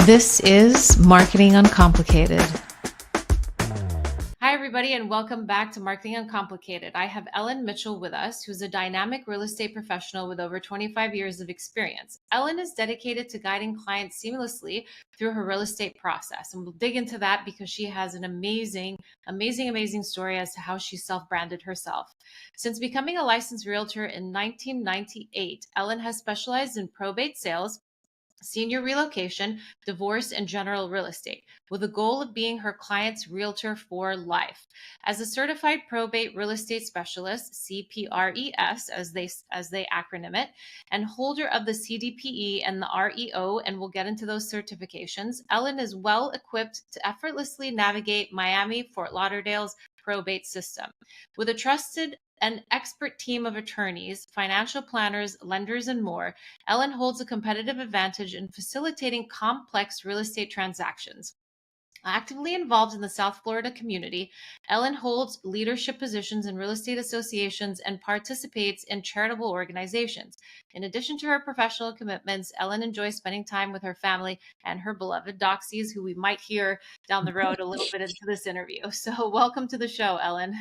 This is Marketing Uncomplicated. Hi, everybody, and welcome back to Marketing Uncomplicated. I have Ellen Mitchel with us, who's a dynamic real estate professional with over 25 years of experience. Ellen is dedicated to guiding clients seamlessly through her real estate process. And we'll dig into that because she has an amazing story as to how she self-branded herself. Since becoming a licensed realtor in 1998, Ellen has specialized in probate sales, senior relocation, divorce, and general real estate, with the goal of being her client's realtor for life. As a certified probate real estate specialist, CPRES as they acronym it, and holder of the CDPE and the REO, and we'll get into those certifications, Ellen is well equipped to effortlessly navigate Miami, Fort Lauderdale's probate system. With a trusted an expert team of attorneys, financial planners, lenders, and more, Ellen holds a competitive advantage in facilitating complex real estate transactions. Actively involved in the South Florida community, Ellen holds leadership positions in real estate associations and participates in charitable organizations. In addition to her professional commitments, Ellen enjoys spending time with her family and her beloved doxies, who we might hear down the road a little bit into this interview. So welcome to the show, Ellen.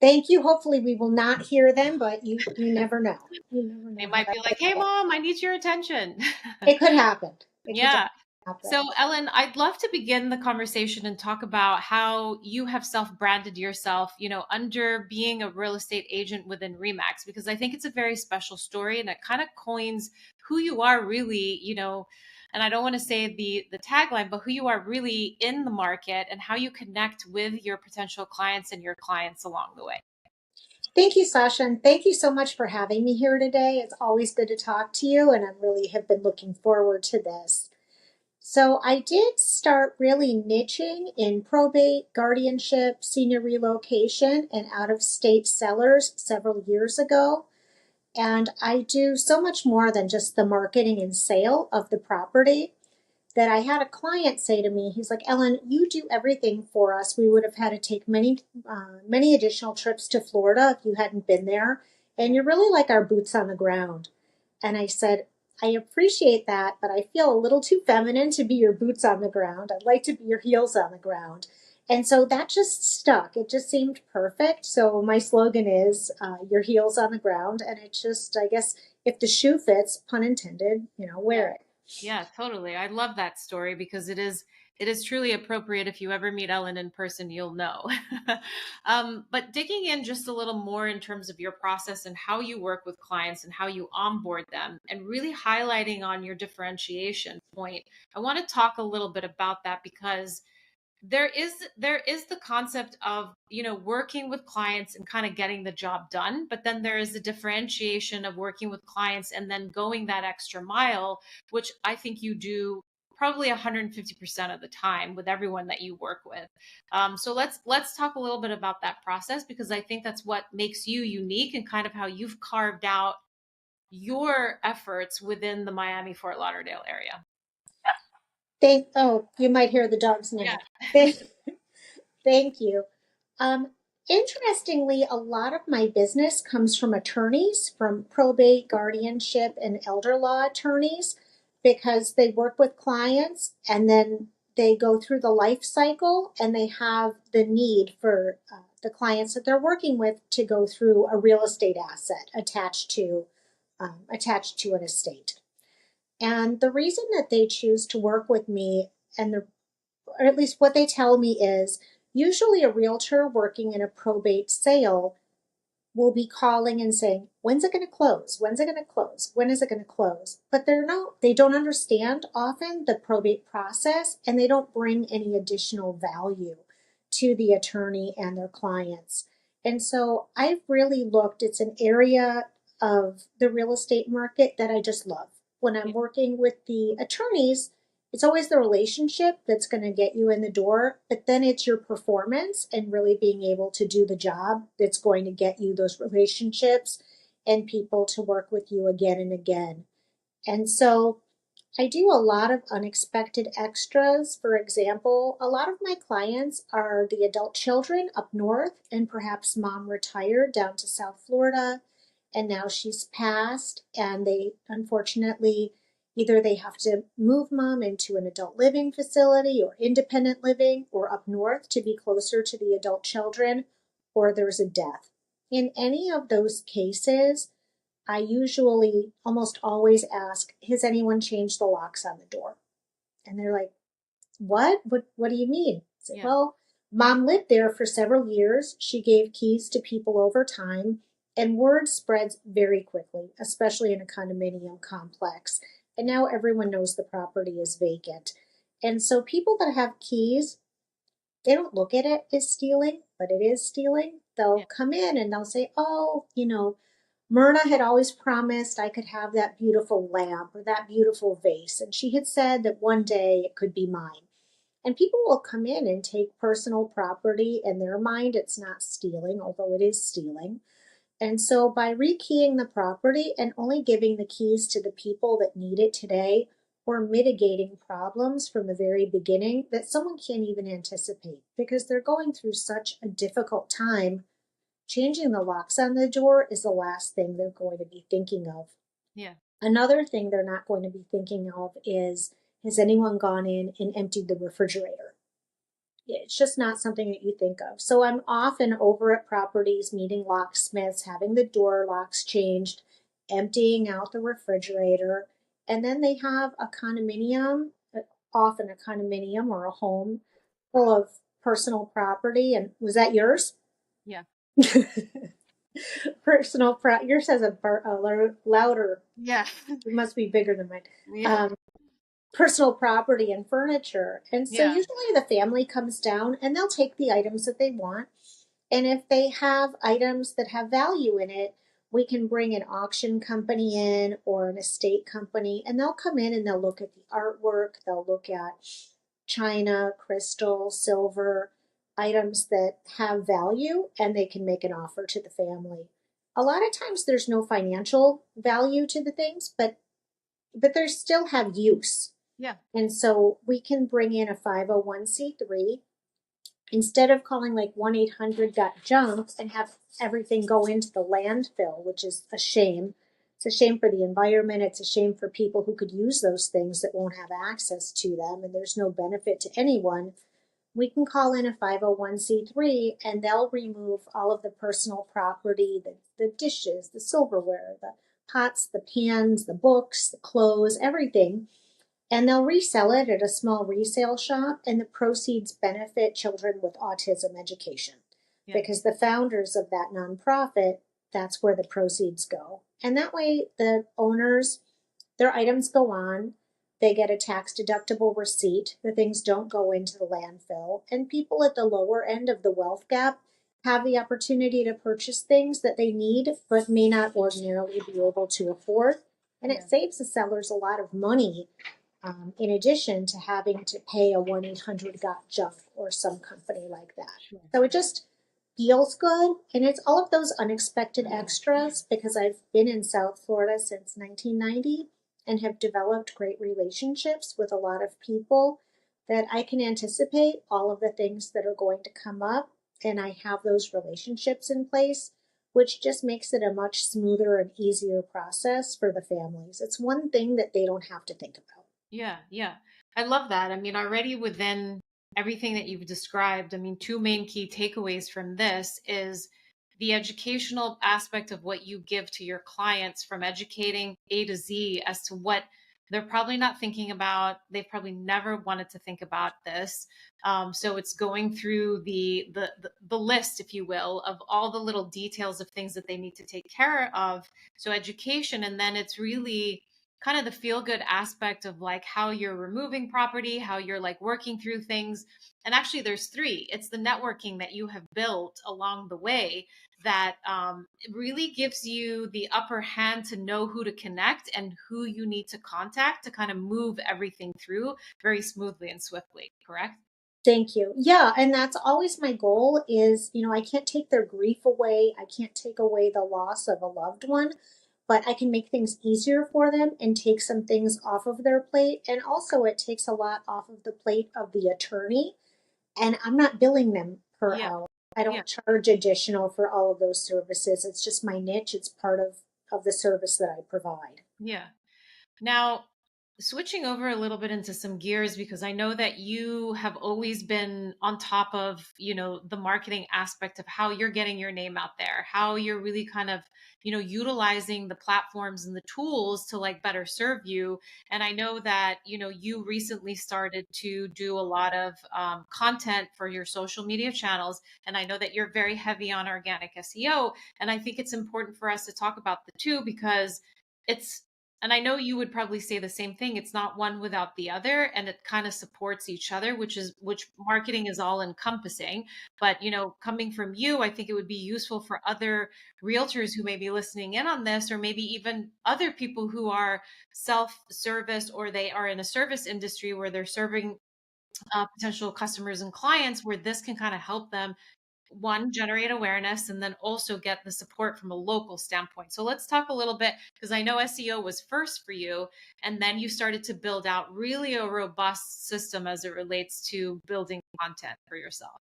Thank you. Hopefully we will not hear them, but you never know. You never know. They might be like, hey, Mom, I need your attention. It could happen. Yeah. So, Ellen, I'd love to begin the conversation and talk about how you have self-branded yourself, under being a real estate agent within RE/MAX, because I think it's a very special story and it kind of coins who you are really, and I don't want to say the tagline, but who you are really in the market and how you connect with your potential clients and your clients along the way. Thank you, Sasha, and thank you so much for having me here today. It's always good to talk to you, and I really have been looking forward to this. So I did start really niching in probate, guardianship, senior relocation, and out-of-state sellers several years ago. And I do so much more than just the marketing and sale of the property that I had a client say to me, he's like, Ellen, you do everything for us. We would have had to take many additional trips to Florida if you hadn't been there. And you're really like our boots on the ground. And I said, I appreciate that, but I feel a little too feminine to be your boots on the ground. I'd like to be your heels on the ground. And so that just stuck. It just seemed perfect. So my slogan is your heels on the ground. And it just, I guess, if the shoe fits, pun intended, wear it. Yeah, totally. I love that story because it is truly appropriate. If you ever meet Ellen in person, you'll know. But digging in just a little more in terms of your process and how you work with clients and how you onboard them, and really highlighting on your differentiation point, I want to talk a little bit about that because there is the concept of working with clients and kind of getting the job done, but then there is the differentiation of working with clients and then going that extra mile, which I think you do probably 150% of the time with everyone that you work with. So let's talk a little bit about that process, because I think that's what makes you unique and kind of how you've carved out your efforts within the Miami Fort Lauderdale area. You might hear the dogs now. Yeah. Thank you. Interestingly, a lot of my business comes from attorneys, from probate, guardianship, and elder law attorneys, because they work with clients and then they go through the life cycle and they have the need for the clients that they're working with to go through a real estate asset attached to an estate. And the reason that they choose to work with me, or at least what they tell me, is usually a realtor working in a probate sale will be calling and saying, when's it going to close? When's it going to close? When is it going to close? But they don't understand often the probate process, and they don't bring any additional value to the attorney and their clients. And so I've really looked, it's an area of the real estate market that I just love. When I'm working with the attorneys, it's always the relationship that's going to get you in the door, but then it's your performance and really being able to do the job that's going to get you those relationships and people to work with you again and again. And so I do a lot of unexpected extras. For example, a lot of my clients are the adult children up north, and perhaps mom retired down to South Florida, and now she's passed, and they unfortunately Either they have to move mom into an adult living facility or independent living or up north to be closer to the adult children, or there's a death. In any of those cases, I usually almost always ask, has anyone changed the locks on the door? And they're like, what? What do you mean? I say, Yeah. well, mom lived there for several years. She gave keys to people over time, and word spreads very quickly, especially in a condominium complex. And now everyone knows the property is vacant. And so people that have keys, they don't look at it as stealing, but it is stealing. They'll Yeah. come in and they'll say, oh, Myrna had always promised I could have that beautiful lamp or that beautiful vase. And she had said that one day it could be mine. And people will come in and take personal property. In their mind, it's not stealing, although it is stealing. And so by rekeying the property and only giving the keys to the people that need it today, we're mitigating problems from the very beginning that someone can't even anticipate because they're going through such a difficult time. Changing the locks on the door is the last thing they're going to be thinking of. Yeah. Another thing they're not going to be thinking of is, has anyone gone in and emptied the refrigerator? It's just not something that you think of. So I'm often over at properties, meeting locksmiths, having the door locks changed, emptying out the refrigerator. And then they have a condominium, often a condominium or a home full of personal property. And was that yours? Yeah. Yours has a louder, Yeah. it must be bigger than mine. Yeah. Um, Personal property and furniture. And so Yeah. usually the family comes down and they'll take the items that they want. And if they have items that have value in it, we can bring an auction company in or an estate company, and they'll come in and they'll look at the artwork, they'll look at china, crystal, silver, items that have value, and they can make an offer to the family. A lot of times there's no financial value to the things, but they still have use. Yeah. And so we can bring in a 501c3 instead of calling like 1-800 got junk and have everything go into the landfill, which is a shame. It's a shame for the environment. It's a shame for people who could use those things that won't have access to them, and there's no benefit to anyone. We can call in a 501c3 and they'll remove all of the personal property, the dishes, the silverware, the pots, the pans, the books, the clothes, everything, and they'll resell it at a small resale shop, and the proceeds benefit children with autism education. Yeah. Because the founders of that nonprofit, that's where the proceeds go. And that way, the owners, their items go on, they get a tax deductible receipt, the things don't go into the landfill, and people at the lower end of the wealth gap have the opportunity to purchase things that they need but may not ordinarily be able to afford. And it Yeah. saves the sellers a lot of money, in addition to having to pay a 1-800 got junk or some company like that. Sure. So it just feels good. And it's all of those unexpected extras because I've been in South Florida since 1990 and have developed great relationships with a lot of people that I can anticipate all of the things that are going to come up. And I have those relationships in place, which just makes it a much smoother and easier process for the families. It's one thing that they don't have to think about. Yeah, yeah. I love that. I mean, already within everything that you've described, I mean, two main key takeaways from this is the educational aspect of what you give to your clients, from educating A to Z as to what they're probably not thinking about. They've probably never wanted to think about this. So it's going through the list, if you will, of all the little details of things that they need to take care of. So education, and then it's really kind of the feel good aspect of like how you're removing property, how you're like working through things. And actually, there's three. It's the networking that you have built along the way that really gives you the upper hand to know who to connect and who you need to contact to kind of move everything through very smoothly and swiftly. Correct? Thank you. Yeah, and that's always my goal is, I can't take their grief away. I can't take away the loss of a loved one, but I can make things easier for them and take some things off of their plate. And also it takes a lot off of the plate of the attorney, and I'm not billing them per Yeah. hour. I Yeah. don't charge additional for all of those services. It's just my niche. It's part of the service that I provide. Yeah. Now, Switching over a little bit into some gears, because I know that you have always been on top of, the marketing aspect of how you're getting your name out there, how you're really kind of, utilizing the platforms and the tools to like better serve you. And I know that, you recently started to do a lot of content for your social media channels. And I know that you're very heavy on organic SEO. And I think it's important for us to talk about the two because it's, and I know you would probably say the same thing. It's not one without the other, and it kind of supports each other, which marketing is all encompassing. But, coming from you, I think it would be useful for other realtors who may be listening in on this, or maybe even other people who are self-service or they are in a service industry where they're serving potential customers and clients, where this can kind of help them one, generate awareness, and then also get the support from a local standpoint. So let's talk a little bit, because I know SEO was first for you, and then you started to build out really a robust system as it relates to building content for yourself.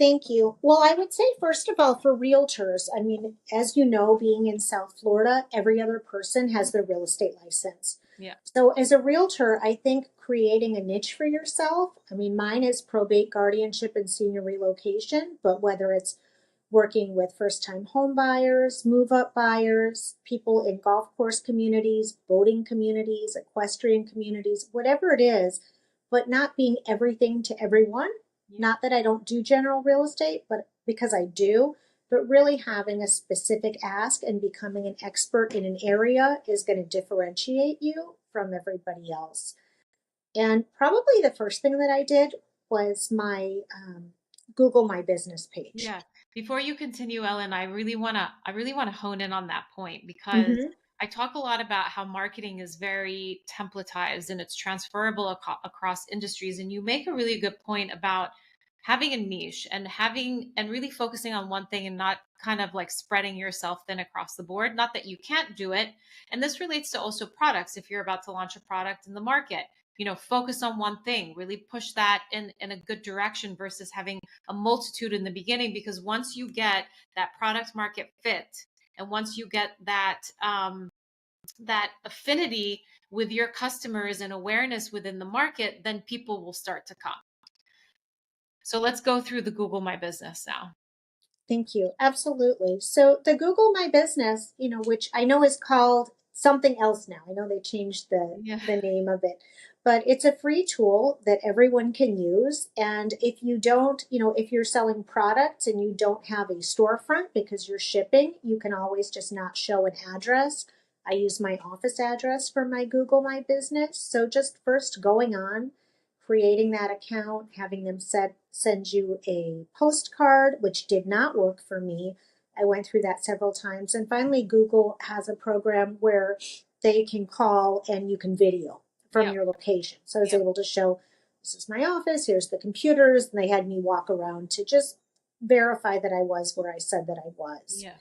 Thank you. Well, I would say, first of all, for realtors, I mean, as you know, being in South Florida, every other person has their real estate license. Yeah. So, as a realtor, I think creating a niche for yourself, I mean, mine is probate, guardianship, and senior relocation, but whether it's working with first time home buyers, move up buyers, people in golf course communities, boating communities, equestrian communities, whatever it is, but not being everything to everyone. Yeah. Not that I don't do general real estate, but because I do, but really having a specific ask and becoming an expert in an area is going to differentiate you from everybody else. And probably the first thing that I did was my Google My Business page. Yeah. Before you continue, Ellen, I really want to hone in on that point, because Mm-hmm. I talk a lot about how marketing is very templatized and it's transferable across industries. And you make a really good point about having a niche and having and really focusing on one thing and not kind of like spreading yourself thin across the board. Not that you can't do it. And this relates to also products. If you're about to launch a product in the market, focus on one thing, really push that in a good direction versus having a multitude in the beginning. Because once you get that product market fit, and once you get that affinity with your customers and awareness within the market, then people will start to come. So let's go through the Google My Business now. Thank you. Absolutely. So the Google My Business, which I know is called something else now. I know they changed the Yeah. the name of it, but it's a free tool that everyone can use. And if you don't, if you're selling products and you don't have a storefront because you're shipping, you can always just not show an address. I use my office address for my Google My Business. So just first going on, creating that account, having them send you a postcard, which did not work for me. I went through that several times. And finally, Google has a program where they can call and you can video from Yep. your location. So I was Yep. able to show, this is my office, here's the computers, and they had me walk around to just verify that I was where I said that I was. Yeah.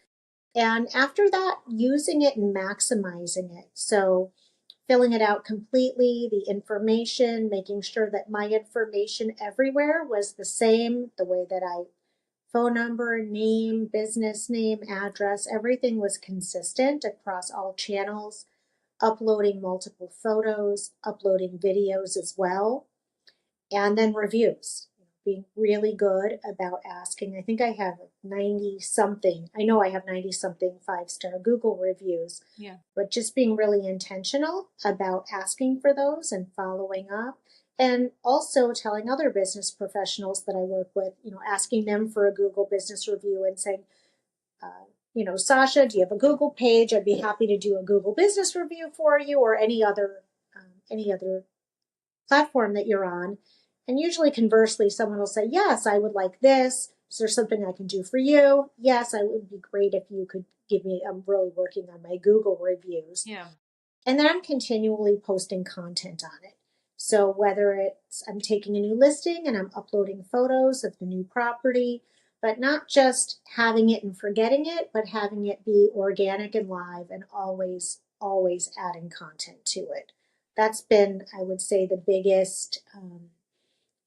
And after that, using it and maximizing it. So filling it out completely, the information, making sure that my information everywhere was the same, the way that I phone number, name, business name, address, everything was consistent across all channels, uploading multiple photos, uploading videos as well, and then reviews. Being really good about asking. I think I have 90 something. I know I have 90 something 5-star Google reviews, Yeah. but just being really intentional about asking for those and following up. And also telling other business professionals that I work with, asking them for a Google business review and saying, Sasha, do you have a Google page? I'd be happy to do a Google business review for you, or any other platform that you're on. And usually, conversely, someone will say, yes, I would like this. Is there something I can do for you? Yes, I would be great if you could give me, I'm really working on my Google reviews. Yeah. And then I'm continually posting content on it. So whether it's I'm taking a new listing and I'm uploading photos of the new property, but not just having it and forgetting it, but having it be organic and live and always adding content to it. That's been, I would say, the biggest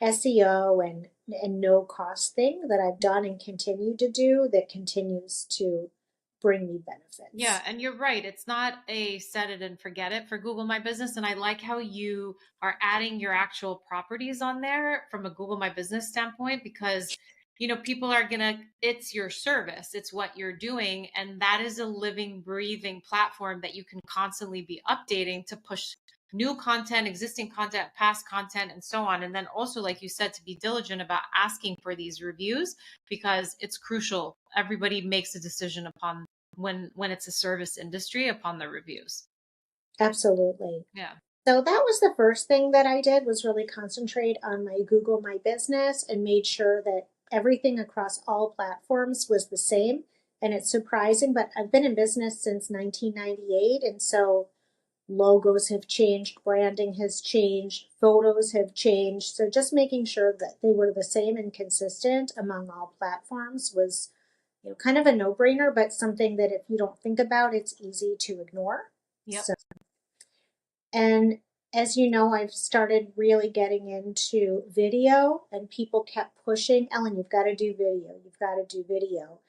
SEO and no cost thing that I've done and continue to do that continues to bring me Yeah, benefits. and you're right. It's not a set it and forget it for Google My Business. And I like how you are adding your actual properties on there from a Google My Business standpoint, because, people are gonna, it's your service, it's what you're doing. And that is a living, breathing platform that you can constantly be updating to push new content, existing content, past content, and so on. And then also, like you said, to be diligent about asking for these reviews, because it's crucial. Everybody makes a decision upon when it's a service industry upon the reviews. Absolutely. Yeah. So that was the first thing that I did, was really concentrate on my Google My Business and made sure that everything across all platforms was the same. And it's surprising, but I've been in business since 1998. And so logos have changed, branding has changed, photos have changed. So just making sure that they were the same and consistent among all platforms was, kind of a no-brainer, but something that if you don't think about, it's easy to ignore. Yep. So, and as you know, I've started really getting into video, and people kept pushing, Ellen, you've got to do video. You've got to do video.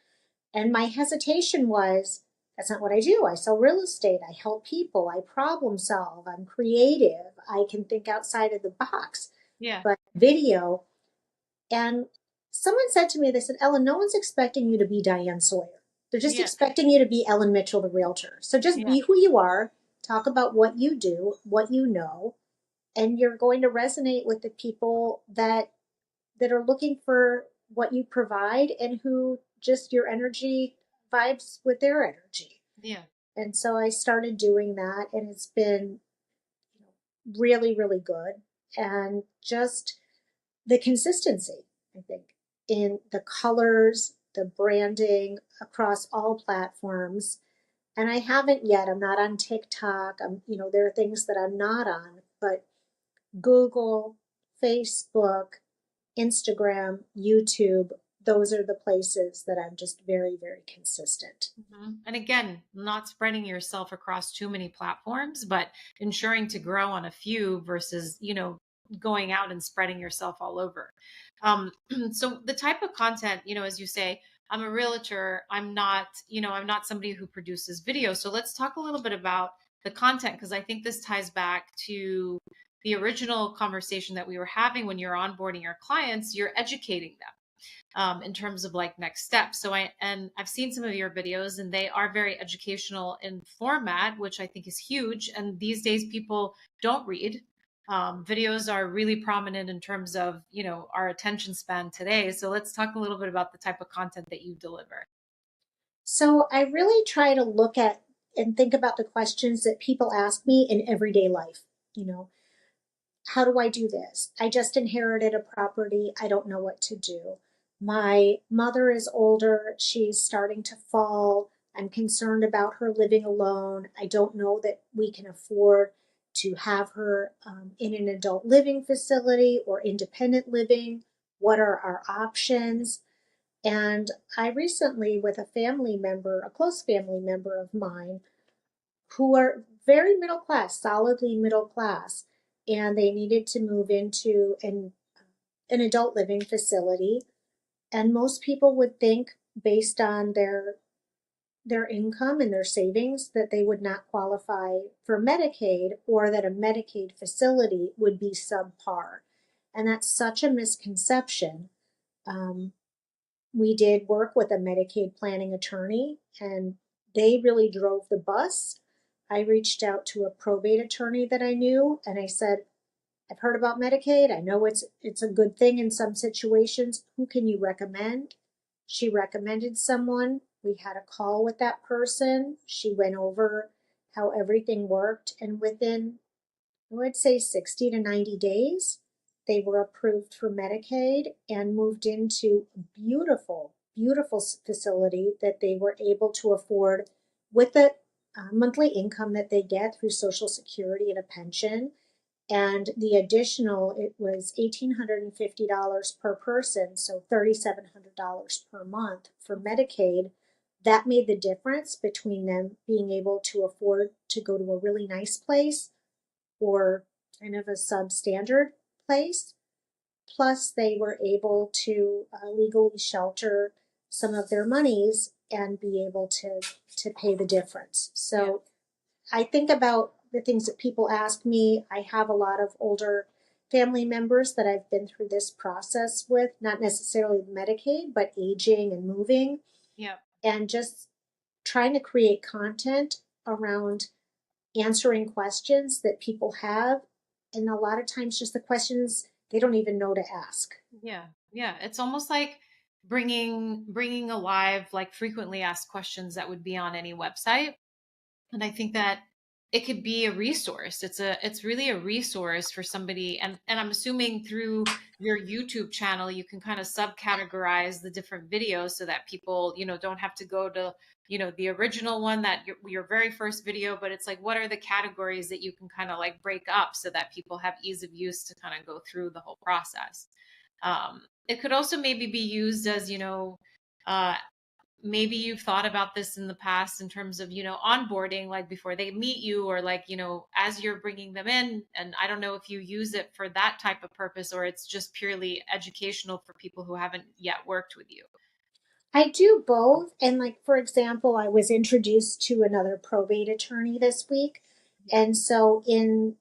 And my hesitation was, that's not what I do. I sell real estate. I help people. I problem solve. I'm creative. I can think outside of the box. Yeah. But video, and someone said to me, they said, Ellen, no one's expecting you to be Diane Sawyer. They're just Yeah. expecting you to be Ellen Mitchell, the realtor. So just Yeah. be who you are, talk about what you do, what you know, and you're going to resonate with the people that are looking for what you provide and who just your energy vibes with their energy. Yeah. And so I started doing that, and it's been really, really good. And just the consistency, I think, in the colors, the branding across all platforms. And I haven't yet, I'm not on TikTok. There are things that I'm not on, but Google, Facebook, Instagram, YouTube, those are the places that I'm just very, very consistent. And again, not spreading yourself across too many platforms, but ensuring to grow on a few versus, going out and spreading yourself all over. Um, so the type of content, as you say, I'm a realtor. I'm not somebody who produces video. So let's talk a little bit about the content, because I think this ties back to the original conversation that we were having. When you're onboarding your clients, you're educating them in terms of like next steps. I've seen some of your videos, and they are very educational in format, which I think is huge. And these days people don't read. Videos are really prominent in terms of, our attention span today. So let's talk a little bit about the type of content that you deliver. So I really try to look at and think about the questions that people ask me in everyday life. You know, how do I do this? I just inherited a property. I don't know what to do. My mother is older. She's starting to fall. I'm concerned about her living alone. I don't know that we can afford to have her in an adult living facility or independent living. What are our options? And I recently, with a family member, a close family member of mine, who are very middle class, solidly middle class, and they needed to move into an adult living facility. And most people would think, based on their income and their savings, that they would not qualify for Medicaid, or that a Medicaid facility would be subpar. And that's such a misconception. Um, we did work with a Medicaid planning attorney, and they really drove the bus. I reached out to a probate attorney that I knew, and I said, I've heard about Medicaid. I know it's a good thing in some situations. Who can you recommend? She recommended someone. We had a call with that person. She went over how everything worked, and within, I would say, 60 to 90 days, they were approved for Medicaid and moved into a beautiful, beautiful facility that they were able to afford with the monthly income that they get through Social Security and a pension. And the additional, it was $1,850 per person, so $3,700 per month for Medicaid. That made the difference between them being able to afford to go to a really nice place or kind of a substandard place. Plus, they were able to legally shelter some of their monies and be able to pay the difference. So I think about the things that people ask me. I have a lot of older family members that I've been through this process with, not necessarily Medicaid, but aging and moving, Yeah. and just trying to create content around answering questions that people have. And a lot of times, just the questions they don't even know to ask. Yeah. Yeah. It's almost like bringing alive like frequently asked questions that would be on any website. And I think that it could be a resource. It's really a resource for somebody. And I'm assuming through your YouTube channel, you can kind of subcategorize the different videos so that people, don't have to go to, the original one, that your very first video, but it's like, what are the categories that you can kind of like break up so that people have ease of use to kind of go through the whole process. It could also maybe be used as, uh, maybe you've thought about this in the past in terms of, onboarding, like before they meet you, or like, as you're bringing them in. And I don't know if you use it for that type of purpose, or it's just purely educational for people who haven't yet worked with you. I do both. And, like, for example, I was introduced to another probate attorney this week. Yeah. And so, in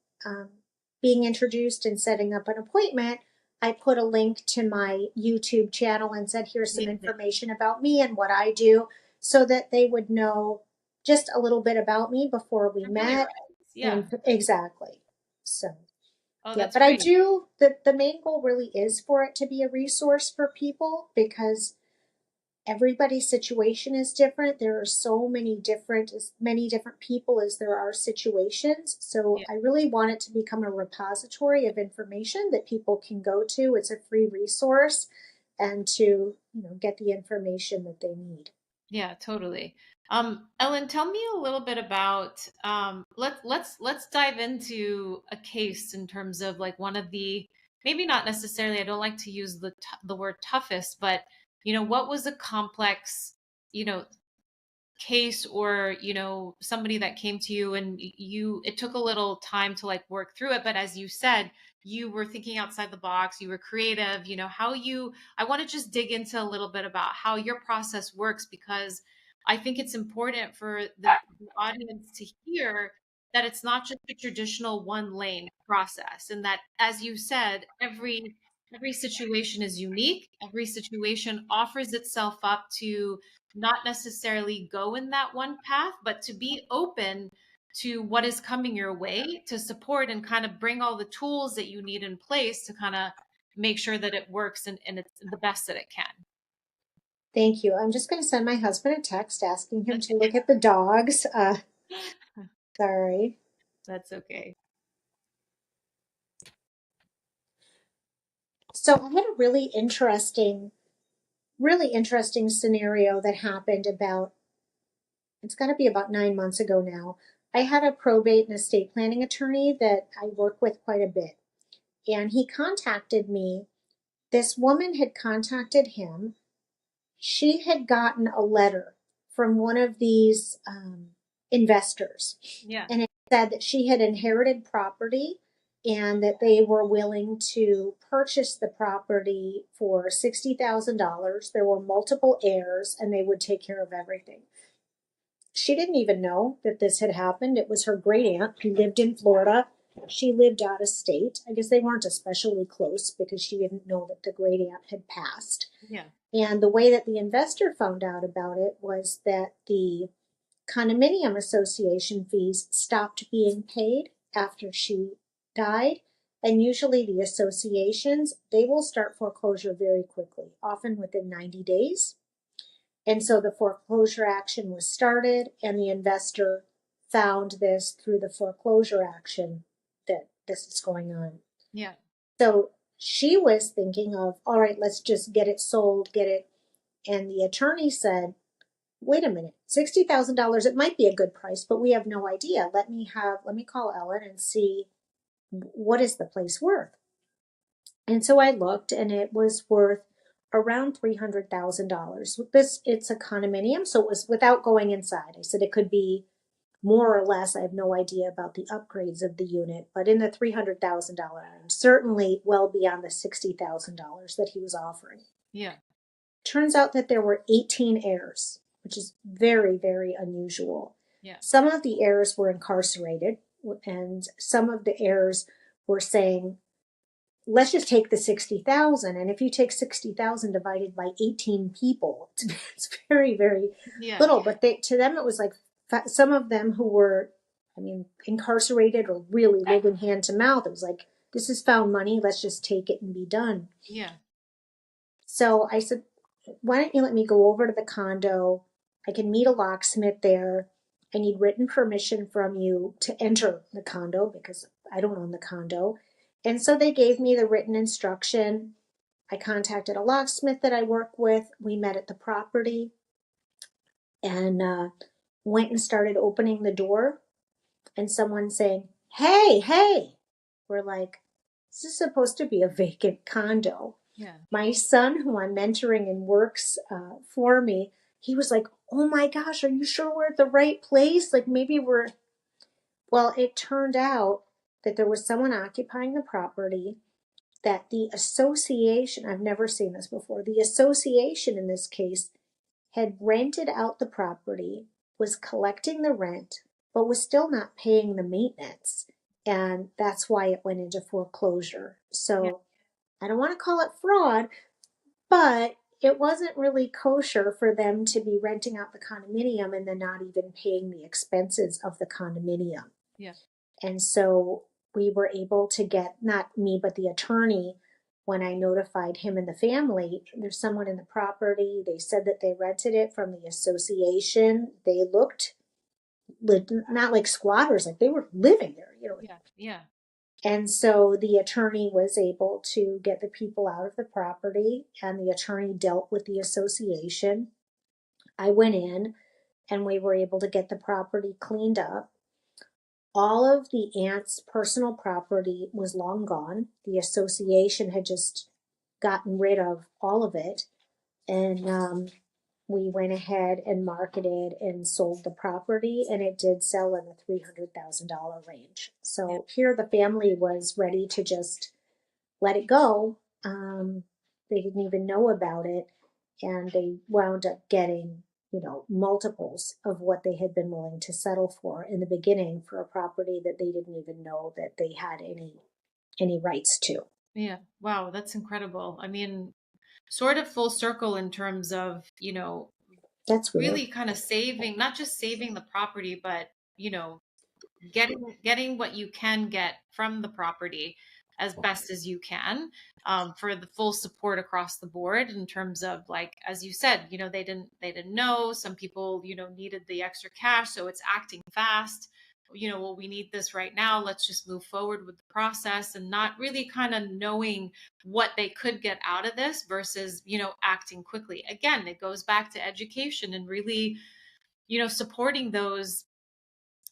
being introduced and setting up an appointment, I put a link to my YouTube channel and said, here's some Amazing. information about me and what I do, so that they would know just a little bit about me before we met. Familiarize. Yeah. And exactly. So, Oh, yeah, that's but I great. do, the main goal really is for it to be a resource for people, because everybody's situation is different. There are so many different, as many different people as there are situations. So Yeah. I really want it to become a repository of information that people can go to. It's a free resource, and to, get the information that they need. Yeah, totally. Ellen, tell me a little bit about let's dive into a case in terms of like one of the, maybe not necessarily, I don't like to use the word toughest, but what was a complex, you know, case, or somebody that came to you and it took a little time to like work through it, but as you said, you were thinking outside the box, you were creative, how you I want to just dig into a little bit about how your process works, because I think it's important for the audience to hear that it's not just a traditional one lane process, and that, as you said, every situation is unique, every situation offers itself up to not necessarily go in that one path, but to be open to what is coming your way, to support and kind of bring all the tools that you need in place to kind of make sure that it works and it's the best that it can. Thank you. I'm just going to send my husband a text asking him to Okay. look at the dogs. Sorry. That's okay. So I had a really interesting scenario that happened about, it's got to be about 9 months ago now. I had a probate and estate planning attorney that I work with quite a bit, and he contacted me. This woman had contacted him. She had gotten a letter from one of these investors, Yeah. and it said that she had inherited property and that they were willing to purchase the property for $60,000. There were multiple heirs, and they would take care of everything. She didn't even know that this had happened. It was her great aunt who lived in Florida. She lived out of state. I guess they weren't especially close because she didn't know that the great aunt had passed. Yeah. And the way that the investor found out about it was that the condominium association fees stopped being paid after she died. And usually the associations, they will start foreclosure very quickly, often within 90 days. And so the foreclosure action was started, and the investor found this through the foreclosure action that this is going on. Yeah. So she was thinking of, all right, let's just get it sold, get it. And the attorney said, wait a minute, $60,000, it might be a good price, but we have no idea. Let me call Ellen and see what is the place worth. And so I looked, and it was worth around $300,000. It's a condominium, so it was without going inside. I said it could be more or less. I have no idea about the upgrades of the unit, but in the $300,000 range, certainly well beyond the $60,000 that he was offering. Yeah. Turns out that there were 18 heirs. which is very, very unusual. Yeah. Some of the heirs were incarcerated, and some of the heirs were saying, let's just take the 60,000. And if you take 60,000 divided by 18 people, it's very, very Yeah. little. But to them, it was like some of them who were, I mean, incarcerated or really living hand to mouth. It was like, this is found money. Let's just take it and be done. Yeah. So I said, why don't you let me go over to the condo? I can meet a locksmith there. I need written permission from you to enter the condo because I don't own the condo. And so they gave me the written instruction. I contacted a locksmith that I work with. We met at the property and went and started opening the door. And someone saying, hey, hey. We're like, this is supposed to be a vacant condo. Yeah. My son, who I'm mentoring and works for me, he was like, oh my gosh, are you sure we're at the right place? Like maybe we're. Well, it turned out that there was someone occupying the property, that the association, I've never seen this before, the association in this case had rented out the property, was collecting the rent, but was still not paying the maintenance. And that's why it went into foreclosure. Yeah. So I don't want to call it fraud, but it wasn't really kosher for them to be renting out the condominium and then not even paying the expenses of the condominium. Yeah. And so we were able to get, not me, but the attorney, when I notified him and the family, there's someone in the property. They said that they rented it from the association. They looked not like squatters, like they were living there, you know. Yeah. Yeah. And so the attorney was able to get the people out of the property, and the attorney dealt with the association. I went in and we were able to get the property cleaned up. All of the aunt's personal property was long gone. The association had just gotten rid of all of it. And we went ahead and marketed and sold the property, and it did sell in the $300,000 range. Yeah. So here the family was ready to just let it go. They didn't even know about it, and they wound up getting, you know, multiples of what they had been willing to settle for in the beginning for a property that they didn't even know that they had any rights to. Yeah. Wow, that's incredible. I mean, sort of full circle in terms of, That's weird. really kind of saving, not just saving the property, but, getting what you can get from the property as best as you can, for the full support across the board in terms of, like, as you said, they didn't know. Some people, needed the extra cash, so it's acting fast. Well, we need this right now, let's just move forward with the process, and not really kind of knowing what they could get out of this versus, acting quickly. Again, it goes back to education and really, supporting those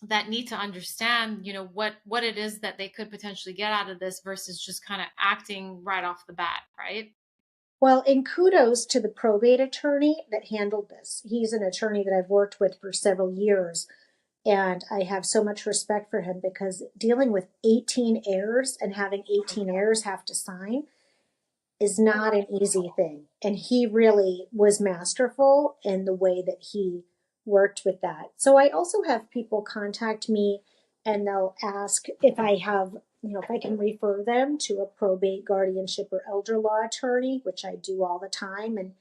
that need to understand, what it is that they could potentially get out of this versus just kind of acting right off the bat, right? Well, and kudos to the probate attorney that handled this. He's an attorney that I've worked with for several years, and I have so much respect for him because dealing with 18 heirs and having 18 heirs have to sign is not an easy thing. And he really was masterful in the way that he worked with that. So I also have people contact me and they'll ask if I have, if I can refer them to a probate, guardianship, or elder law attorney, which I do all the time. And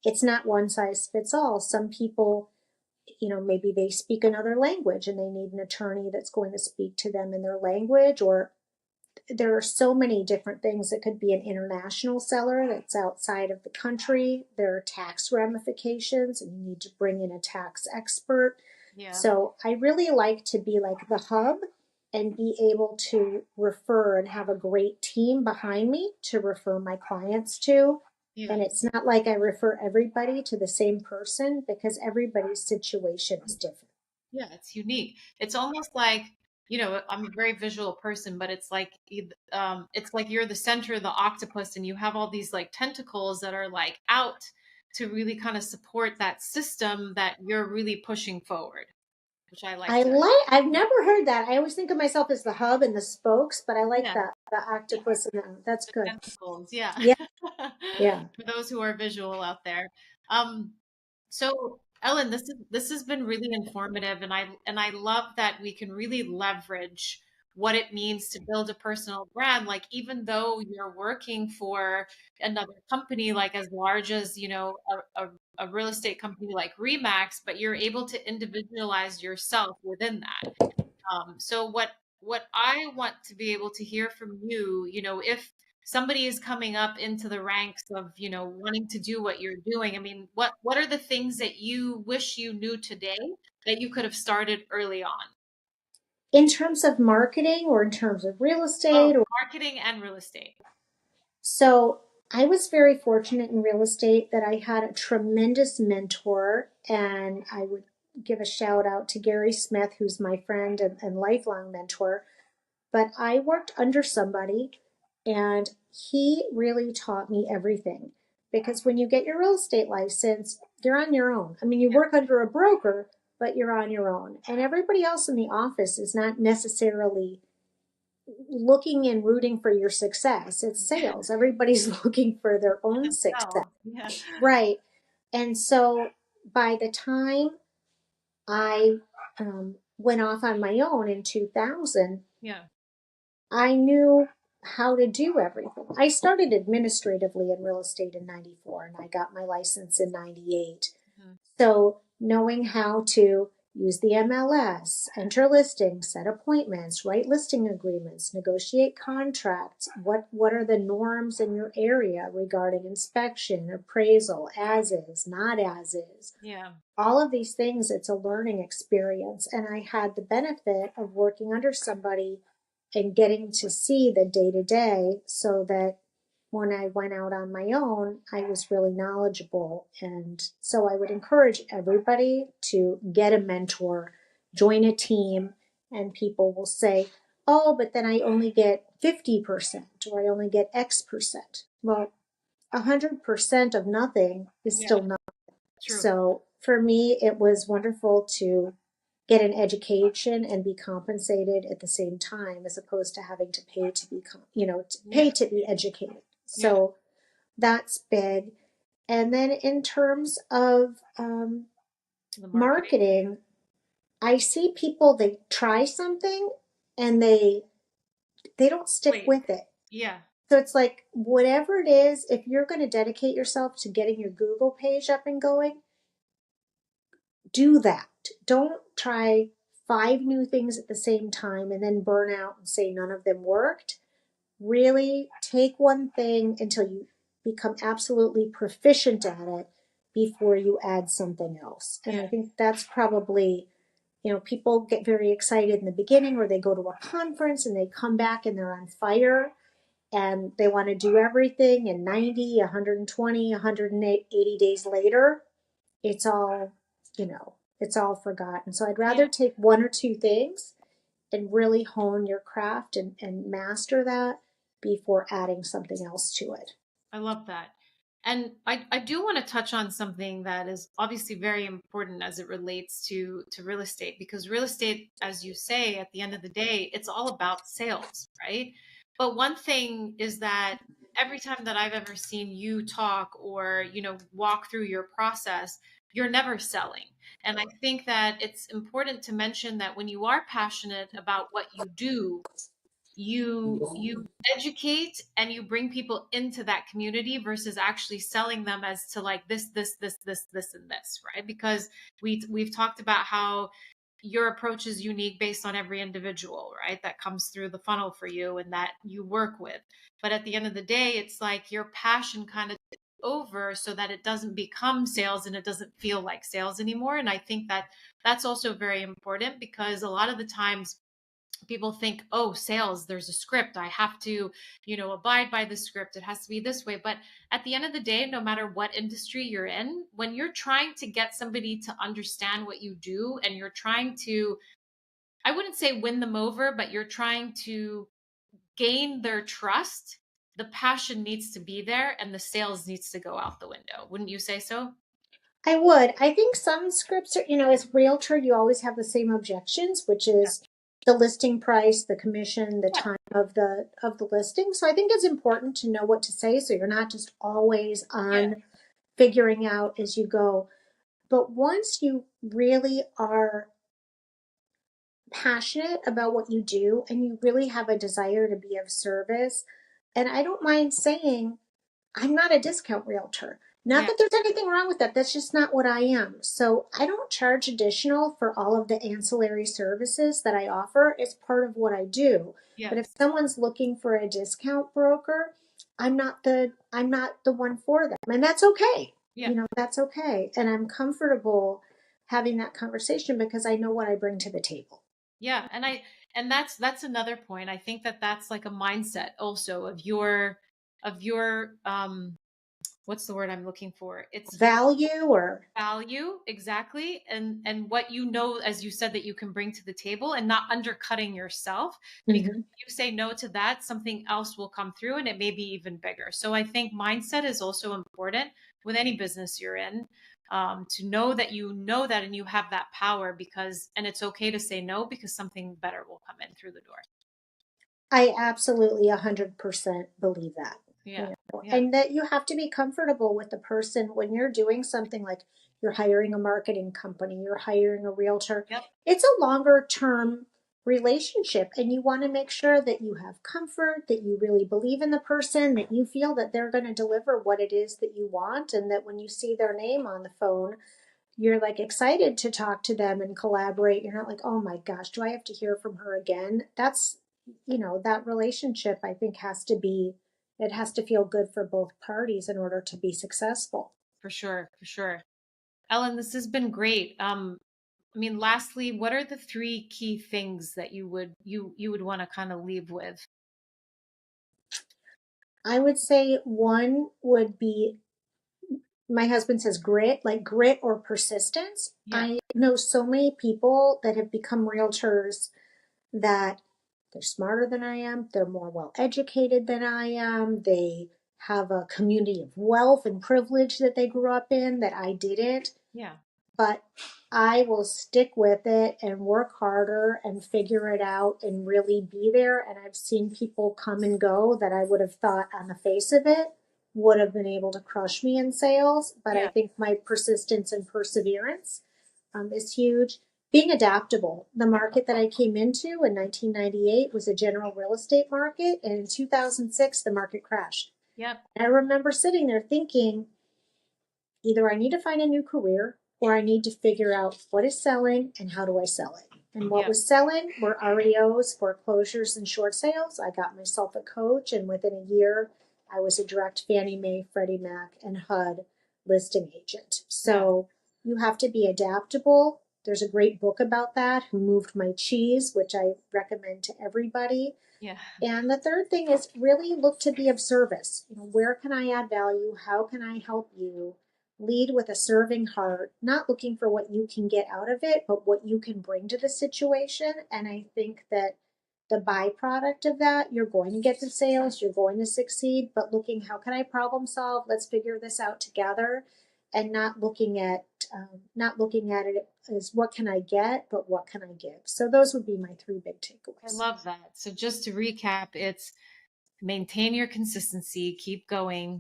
it's not one size fits all. Some people, maybe they speak another language and they need an attorney that's going to speak to them in their language, or there are so many different things. It could be an international seller that's outside of the country. There are tax ramifications, and you need to bring in a tax expert. Yeah. So I really like to be like the hub and be able to refer and have a great team behind me to refer my clients to. Yeah. And it's not like I refer everybody to the same person because everybody's situation is different. Yeah, it's unique. It's almost like, I'm a very visual person, but it's like you're the center of the octopus and you have all these like tentacles that are like out to really kind of support that system that you're really pushing forward, which I like to. I've never heard that. I always think of myself as the hub and the spokes, but I like Yeah, that, the octopus and that's the good. tentacles. Yeah. Yeah, yeah. For those who are visual out there. Um, so Ellen, this has been really informative, and I love that we can really leverage what it means to build a personal brand. Like even though you're working for another company, like as large as a real estate company like Remax, but you're able to individualize yourself within that. So what I want to be able to hear from you, if somebody is coming up into the ranks of, wanting to do what you're doing, I mean, what are the things that you wish you knew today that you could have started early on? In terms of marketing or in terms of real Both estate, or marketing and real estate. so I was very fortunate in real estate that I had a tremendous mentor, and I would give a shout out to Gary Smith, who's my friend and lifelong mentor. But I worked under somebody, and he really taught me everything. Because when you get your real estate license, you're on your own. I mean, you Yeah, work under a broker, but you're on your own. And everybody else in the office is not necessarily looking and rooting for your success. It's sales. Everybody's looking for their own success. themselves. Yeah, Right. And so by the time I went off on my own in 2000, yeah, I knew how to do everything. I started administratively in real estate in 94 and I got my license in 98. mhm, So knowing how to use the MLS, enter listings, set appointments, write listing agreements, negotiate contracts, what are the norms in your area regarding inspection, appraisal, as is, not as is. yeah, All of these things, it's a learning experience. And I had the benefit of working under somebody and getting to see the day to day so that when I went out on my own, I was really knowledgeable. And so I would encourage everybody to get a mentor, join a team, and people will say, oh, but then I only get 50% or I only get X%. Well, 100% of nothing is yeah, still nothing. true. So for me, it was wonderful to get an education and be compensated at the same time, as opposed to having to pay to be, to Yeah, pay to be educated. yeah, So that's big. And then in terms of the marketing. marketing, I see people, they try something and they don't stick Wait, with it. yeah, So it's like whatever it is, if you're going to dedicate yourself to getting your Google page up and going, do that. Don't try 5 new things at the same time and then burn out and say none of them worked. Really take one thing until you become absolutely proficient at it before you add something else. And I yeah, think that's probably, people get very excited in the beginning, or they go to a conference and they come back and they're on fire and they want to do everything, and 90, 120, 180 days later, it's all, it's all forgotten. So I'd yeah. rather take one or two things and really hone your craft and master that before adding something else to it. I love that. And I do want to touch on something that is obviously very important as it relates to real estate, because real estate, as you say, at the end of the day, it's all about sales, right? But one thing is that every time that I've ever seen you talk or, walk through your process, you're never selling. And I think that it's important to mention that when you are passionate about what you do, you educate and you bring people into that community versus actually selling them as to like this and this, right? Because we've talked about how your approach is unique based on every individual, right, that comes through the funnel for you and that you work with. But at the end of the day, it's like your passion kind of over so that it doesn't become sales and it doesn't feel like sales anymore. And I think that that's also very important, because a lot of the times people think, oh, sales, there's a script, I have to, abide by the script, it has to be this way. But at the end of the day, no matter what industry you're in, when you're trying to get somebody to understand what you do and you're trying to, I wouldn't say win them over, but you're trying to gain their trust, the passion needs to be there and the sales needs to go out the window. Wouldn't you say so? I would. I think some scripts are, as realtor, you always have the same objections, which Yeah, is the listing price, the commission, the yeah, time of the listing. So I think it's important to know what to say so you're not just always yeah, on figuring out as you go. But once you really are passionate about what you do and you really have a desire to be of service, and I don't mind saying I'm not a discount realtor. Not Yeah. that there's anything wrong with that. That's just not what I am. So I don't charge additional for all of the ancillary services that I offer. It's part of what I do. Yeah. But if someone's looking for a discount broker, I'm not the one for them. And that's okay. Yeah. That's okay. And I'm comfortable having that conversation because I know what I bring to the table. Yeah. And that's another point. I think that that's like a mindset also of your what's the word I'm looking for? It's Value or value, exactly, and what you know, as you said, that you can bring to the table, and not undercutting yourself, because Mhm. if you say no to that, something else will come through and it may be even bigger. So I think mindset is also important with any business you're in, to know that you know that and you have that power, because and it's okay to say no because something better will come in through the door. I absolutely 100% believe that. Yeah. Yeah. And that you have to be comfortable with the person when you're doing something like you're hiring a marketing company, you're hiring a realtor. Yep. It's a longer term relationship, and you want to make sure that you have comfort, that you really believe in the person, that you feel that they're going to deliver what it is that you want, and that when you see their name on the phone, you're like excited to talk to them and collaborate. You're not like, oh my gosh, do I have to hear from her again? That relationship, I think, it has to feel good for both parties in order to be successful. For sure. For sure. Ellen, this has been great. I mean, lastly, what are the three key things that you would want to kind of leave with? I would say one would be, my husband says grit, like grit or persistence. Yeah, I know so many people that have become realtors that they're smarter than I am, they're more well educated than I am, they have a community of wealth and privilege that they grew up in that I didn't. yeah, But I will stick with it and work harder and figure it out and really be there. And I've seen people come and go that I would have thought on the face of it would have been able to crush me in sales. But I yeah, think my persistence and perseverance is huge. Being adaptable. The market that I came into in 1998 was a general real estate market. And in 2006, the market crashed. yeah, And I remember sitting there thinking, either I need to find a new career or I need to figure out what is selling and how do I sell it. And what yeah, was selling were REOs, foreclosures, and short sales. I got myself a coach, and within a year, I was a direct Fannie Mae, Freddie Mac, and HUD listing agent. yeah, So you have to be adaptable. There's a great book about that, Who Moved My Cheese, which I recommend to everybody. yeah, And the third thing is really look to be of service. Where can I add value? How can I help you? Lead with a serving heart, not looking for what you can get out of it, but what you can bring to the situation. And I think that the byproduct of that, you're going to get the sales, you're going to succeed, but looking, how can I problem solve? Let's figure this out together, and not looking at it as what can I get, but what can I give. So those would be my three big I takeaways. love that. So just to recap, it's maintain your consistency, keep going,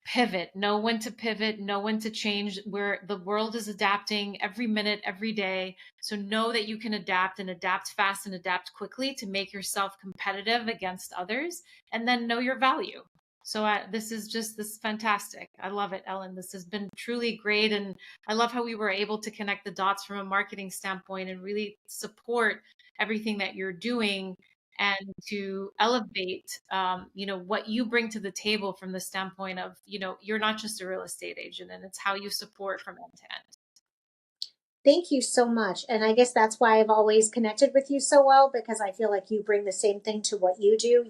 pivot, know when to pivot, know when to change, where the world is adapting every minute, every day. So know that you can adapt, and adapt fast and adapt quickly to make yourself competitive against others, and then know your value. So this is fantastic. I love it, Ellen. This has been truly great. And I love how we were able to connect the dots from a marketing standpoint and really support everything that you're doing, and to elevate, what you bring to the table from the standpoint of, you're not just a real estate agent, and it's how you support from end to end. Thank you so much. And I guess that's why I've always connected with you so well, because I feel like you bring the same thing to what you do.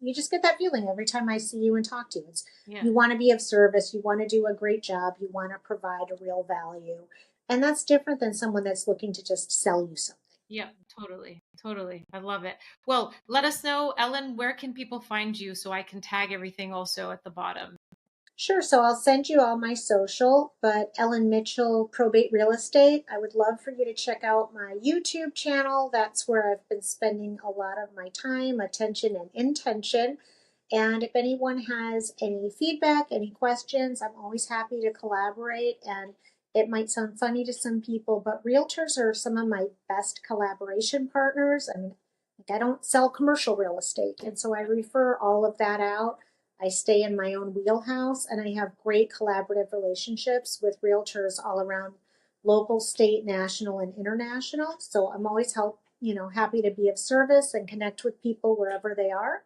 You just get that feeling every time I see you and talk to you. Yeah. You want to be of service, you want to do a great job, you want to provide a real value. And that's different than someone that's looking to just sell you something. Yeah, totally. Totally. I love it. Well, let us know, Ellen, where can people find you so I can tag everything also at the bottom? Sure. So I'll send you all my social, but Ellen Mitchel, Probate Real Estate. I would love for you to check out my YouTube channel. That's where I've been spending a lot of my time, attention, and intention. And if anyone has any feedback, any questions, I'm always happy to collaborate. And It might sound funny to some people, but realtors are some of my best collaboration partners. I mean, like, I don't sell commercial real estate, and so I refer all of that out. I stay in my own wheelhouse, and I have great collaborative relationships with realtors all around local, state, national, and international. So I'm always happy to be of service and connect with people wherever they are.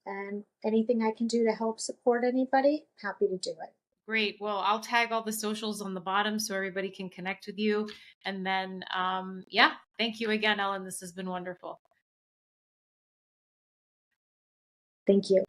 And anything I can do to help support anybody, happy to do it. Great. Well, I'll tag all the socials on the bottom so everybody can connect with you. And then, yeah, thank you again, Ellen. This has been wonderful. Thank you.